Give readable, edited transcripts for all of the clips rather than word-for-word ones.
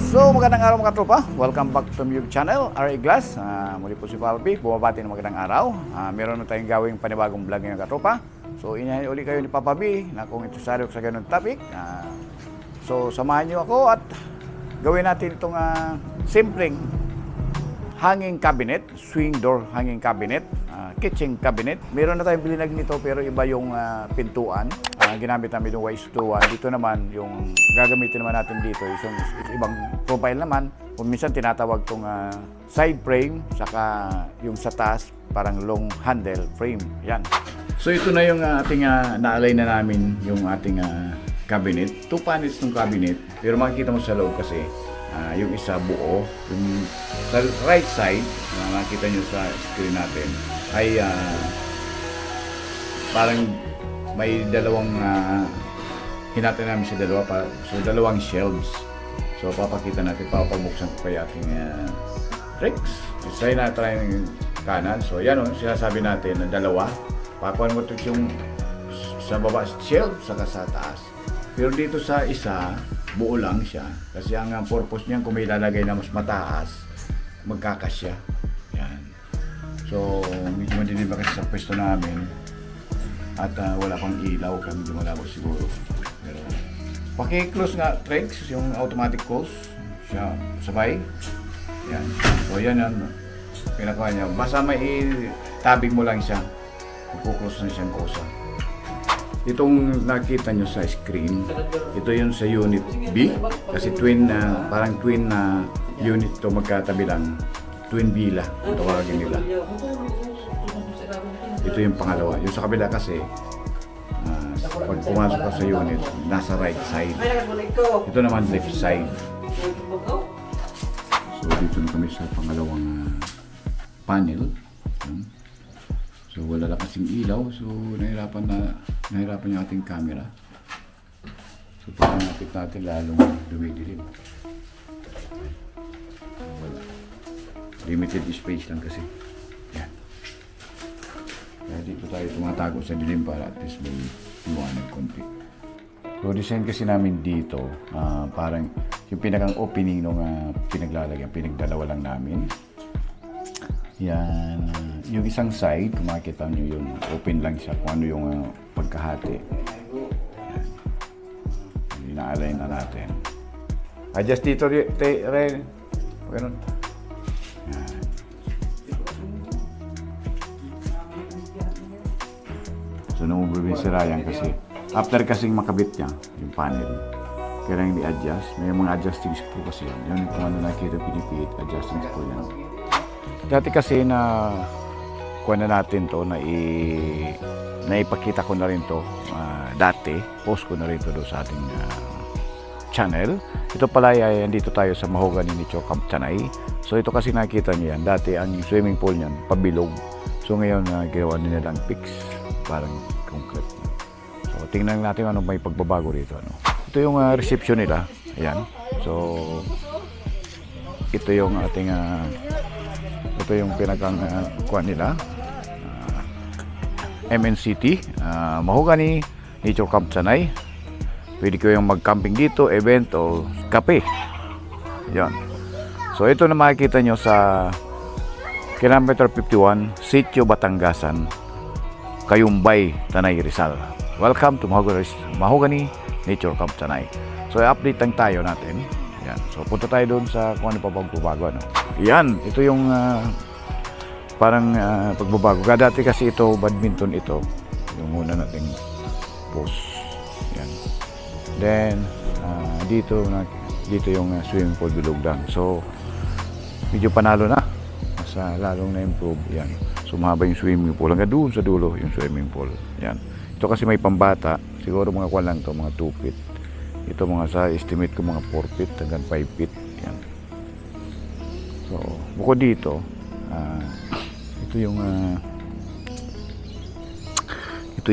So magandang araw mga tropa, welcome back to my channel, RA Glass. Muli po si Palpi, bumabati ng magandang araw. Meron na tayong gawing panibagong vlog ngayon mga tropa. So inahin uli kayo ni Papa B na kung interesado sa ganun topic. So samahan nyo ako at gawin natin itong simpleng hanging cabinet, swing door hanging cabinet, kitchen cabinet. Meron na tayong bilinag nito pero iba yung pintuan. Ginamit namin yung Y2. Dito naman yung gagamitin naman natin dito yung ibang profile naman. Kung minsan tinatawag tong side frame, saka yung sa taas parang long handle frame. Yan. So ito na yung ating naalay na namin yung ating cabinet. 2 panels ng cabinet pero makikita mo sa loob kasi yung isa buo. Yung sa right side na makita nyo sa screen natin ay parang may dalawang hinati namin sa dalawa so dalawang shelves. So papakita natin, papabuksan ko yung ating tricks. Try natin yung kanan. So yan sinasabi natin na dalawa. Pakuan mo ito yung sa baba shelf saka sa taas. Pero dito sa isa buo lang siya kasi ang purpose niyan kung may lalagay na mas mataas magkakasya. Yan. So medyo madilim kasi sa pwesto namin at wala pang ilaw kaya medyo malabo siguro. Pero paki-close nga tricks yung automatic close siya sabay. Yan. So yan ang pinakawa niya. Basta may tabing mo lang siya. Ipo-close na siyang kosa. Itong nakita nyo sa screen, ito yun sa unit B kasi twin parang twin na unit ito magkatabi lang. Twin villa ang tawagin nila. Ito yung pangalawa. Yung sa kabila kasi pag pumasok ka sa unit, nasa right side. Ito naman left side. So dito na kami sa pangalawang panel. So wala lang kasing ilaw, so nahirapan yung ating camera. So pag napit natin lalong dumidilim. Wala. Limited space lang kasi. Yan. Kaya dito tayo tumatago sa dilim para at least may iwanag konti. So design kasi namin dito, parang yung pinakang opening nung pinaglalagyan, pinagdalawa lang namin. Yan. Yung isang side, kung makikita nyo yun, open lang siya kung ano yung pagkahati. Yan. Inaalay na natin. Adjust dito rin. Ganun. Yan. So, namubibisira yan kasi after kasing makabit niya, yung panel, kailangan i-adjust. May mga adjusting screw kasi yan. Yun kung ano nakikita pinipit, adjusting screw yan. Dati kasi na kuha na natin to, naipakita ko na rin to dati, post ko na rin to doon sa ating channel. Ito pala ay andito tayo sa Mahogany Nature Camp Tanay. So ito kasi nakita niyo yan, dati ang swimming pool niyan pabilog. So ngayon ginawa nila ng fix, parang concrete. So tingnan natin ano may pagbabago rito. Ito yung reception nila, ayan. So ito yung ating ito yung pinakang kuha nila, MNCT, Mahogany Nature Camp Tanay. Pwede ko yung mag-camping dito, event o kape. Yan. So ito na makikita nyo sa kilometer 51, Sitio Batanggasan, Kayumbay, Tanay, Rizal. Welcome to Mahogany Nature Camp Tanay. So i-update lang tayo natin. Yan. So punta tayo doon sa kung ano pa pagbabago. Yan, ito yung parang pagbabago. Dati kasi ito, badminton ito. Yung muna nating post. Yan. Then, dito yung swimming pool bilog lang. So, medyo panalo na. Sa lalong na-improve. Yan. So, mahaba yung swimming pool. Hanggang doon sa dulo yung swimming pool. Yan. Ito kasi may pambata. Siguro mga kwan lang to, mga 2 feet. Ito mga sa estimate ko mga 4 feet hanggang 5 feet. Yan. So, bukod dito, ito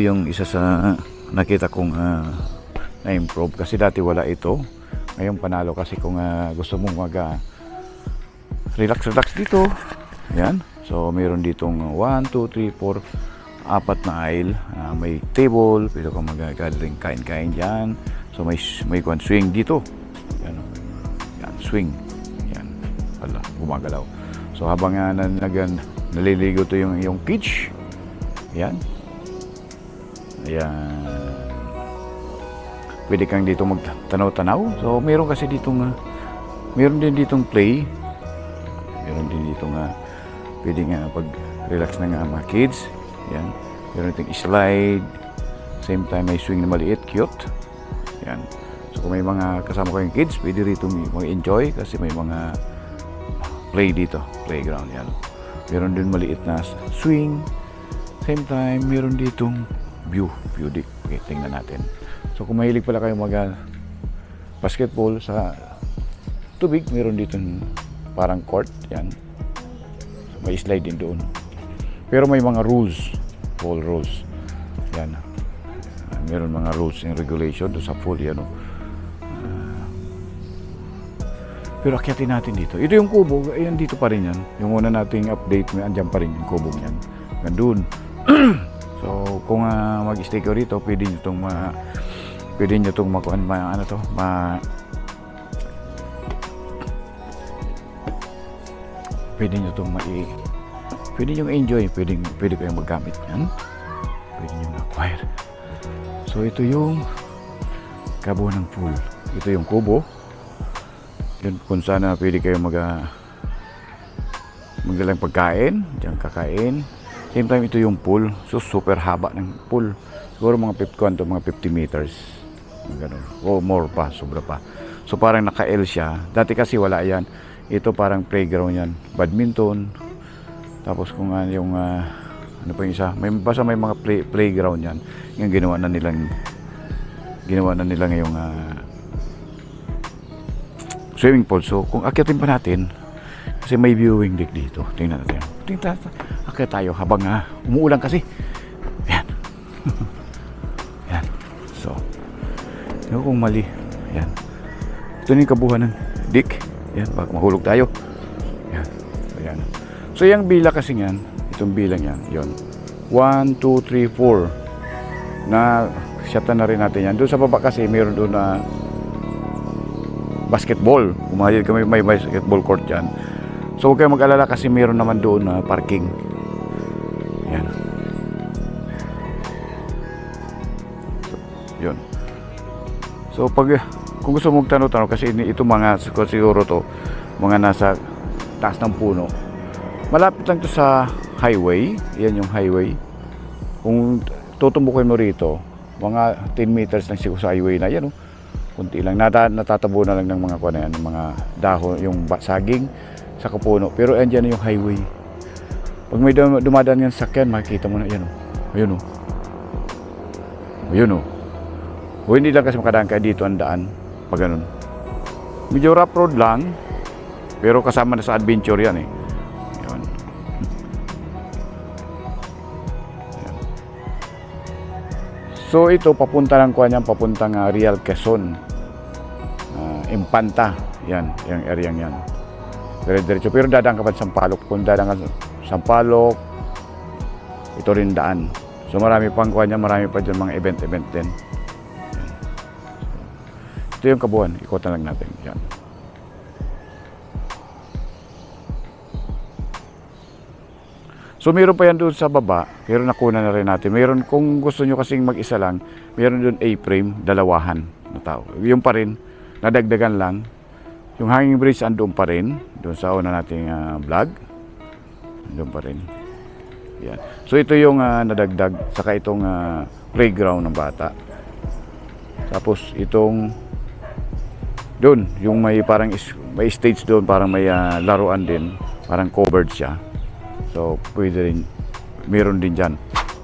yung isa sa nakita kong na-improve kasi dati wala ito. Ngayon panalo kasi kung gusto mong relax dito. Yan. So, mayroon ditong 1, 2, 3, 4, 4 na aisle. May table, pwede kang mag-gathering kain-kain dyan. So may swing dito. Yan. Yan. swing. Yan. Wala, gumagalaw. So habang naliligo to yung kids. Yan. Ayan. Pwede kang dito magtanaw-tanaw. So meron kasi ditong meron din ditong play. Meron din ditong pwede nga pag-relax na nga mga kids. Yan. Meron ditong slide. Same time may swing na maliit, cute. Yan. So kung may mga kasama ko yung kids, pwede rito mag-enjoy kasi may mga play dito, playground. Yan. Meron din maliit na swing. Same time, meron ditong view deck. Okay, tingnan natin. So kung mahilig pala kayo basketball sa tubig, meron dito parang court. Yan. So, may slide din doon. Pero may mga rules, ball rules. Yan. Meron mga rules and regulation doon sa pool. Yan. Pero akyatin natin dito. Ito yung kubo. Ayan, dito pa rin yan. Yung una nating update, andyan pa rin yung kubo niyan. Gandun. So kung mag-stay ko rito, pwede nyo itong pwede nyo enjoy, pwede kayong maggamit yan, pwede nyo acquire. So ito yung kabuuan ng pool. Ito yung kubo. Yun, kung sana pwede kayong magdalang pagkain, diyan kakain. Same time, ito yung pool. So super haba ng pool. Siguro mga 50 meters. Ganun. O more pa, sobra pa. So parang naka-L siya. Dati kasi wala yan. Ito parang playground yan. Badminton. Tapos kung yung ano pa yung isa, basta may mga playground yan. Yung ginawa na nilang yung swimming pool. So kung akyatin pa natin, kasi may viewing deck dito. Tingnan natin. Akyat tayo habang umuulan kasi. Yan. Yan. So yun kung mali. Yan. Ito na yung kabuhan ng deck. Yan, baka mahulog tayo. Yan. So yan. So yung bila kasi yan, itong bilang yan, yun. 1, 2, 3, 4. Na shatan na rin natin yan. Doon sa baba kasi mayroon doon na basketball. Umahil kami, may basketball court dyan. So huwag kayong mag-alala kasi mayroon naman doon na parking. Yan. So, yun. So kung gusto mong tanong-tanong kasi ito mga siguro to mga nasa taas ng puno. Malapit lang to sa highway. Yan yung highway. Kung tutumbukin mo rito, mga 10 meters lang siguro sa highway na yan. Kunti lang. Natatabo na lang ng mga kuwan yan, mga dahon, yung saging sa kapuno. Pero andyan yung highway. Pag may dumadaan yung sakyan, makikita mo na yan. Ayun o. Ayun o. O hindi lang kasi makadaan ka dito ang daan. Pag ganun. Medyo rough road lang. Pero kasama na sa adventure yan eh. Yun. Yan. So ito, papunta lang kuwan yan. Papuntang Real Quezon. Impanta. Yan. Yung area yan. Diretso. Pero dadaan ka pa sa Sampaloc. Kung dadaan ka sa Sampaloc, ito rin daan. So marami pang kuwan yan. Marami pa dyan mga event din. Ito yung kabuuan, ikutan lang natin. Yan. So meron pa yan doon sa baba, pero nakuna na rin natin. Meron, kung gusto nyo kasing mag-isa lang, meron doon A-frame, dalawahan na tao. Yung pa rin, nadagdagan lang. Yung hanging bridge andoon pa rin, doon sa una nating vlog. Doon pa rin. Yan. So ito yung nadagdag, saka itong playground ng bata. Tapos itong doon, yung may parang may stage doon, parang may laruan din, parang covered siya. So pwede rin, meron din dyan.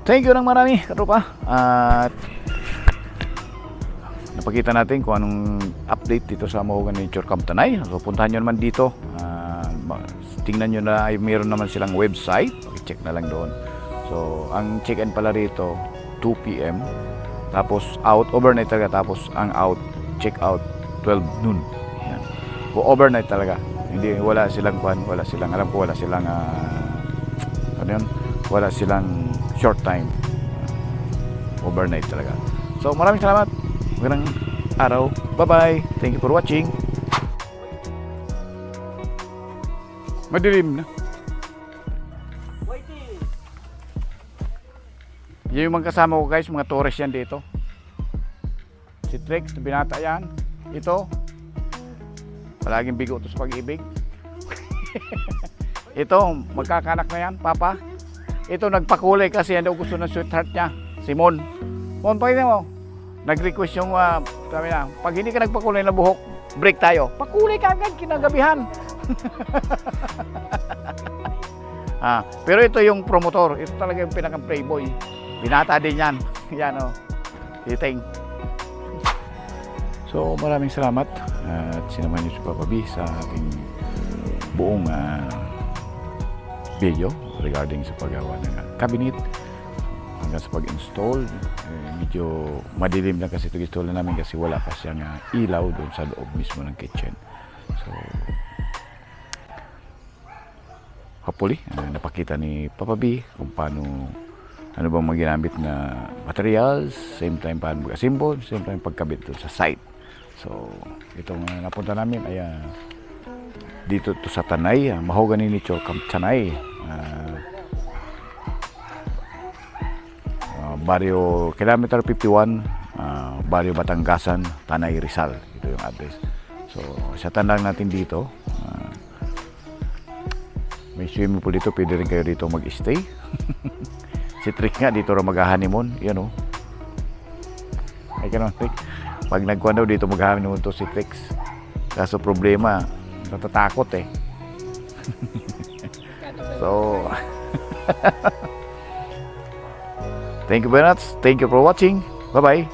Thank you ng marami, katropa. At napakita natin kung anong update dito sa Mahogan Nature Camp Tanay. So puntahan nyo naman dito. Tingnan nyo na, ay meron naman silang website. I-check na lang doon. So ang check-in pala rito 2 PM. Tapos out, overnight talaga. Tapos ang out, check-out 12 noon. Yan. O overnight talaga. Hindi, wala silang wala silang, alam ko wala silang ano yun? Wala silang short time. Overnight talaga. So maraming salamat. Magandang araw. Bye-bye. Thank you for watching. Madilim na. Yung mga kasama ko guys, mga tourist yan dito. Si Trix, binata yan. Ito, palaging bigo to sa pag-ibig. Ito, magkakanak na yan, Papa. Ito, nagpakulay kasi yan daw gusto ng sweetheart niya, si Mon. Mon, pakita mo. Nag-request yung, sabi na, pag hindi ka nagpakulay na buhok, break tayo. Pakulay ka agad, kinagabihan. Pero ito yung promotor. Ito talaga yung pinaka-playboy. Binata din yan. Yan o. Titing. So maraming salamat at sinamahan niyo si Papa B sa ating buong video regarding sa paggawa ng cabinet hanggang sa pag-install. Medyo madilim lang kasi ito na namin kasi wala pa siyang ilaw doon sa loob mismo ng kitchen. So hopefully napakita ni Papa B kung paano, ano bang maginamit na materials, same time paano mag-assemble, same time pagkabit doon sa site. So itong napunta namin ay dito to sa Tanay, Mahogany Nicho Camp Tanay, Barrio Kilometer 51, Barrio Batanggasan, Tanay, Rizal. Ito yung address. So sa tandang natin dito, may swimming pool dito, pwede rin kayo dito mag-stay. Si Trick nga dito rin mag-honeymoon, yan o. Ay ka naman, Trick. Pag nagkuhan daw dito mag-honeymoon to si Trix. Kaso problema, natatakot eh. So, thank you very much. Thank you for watching. Bye-bye.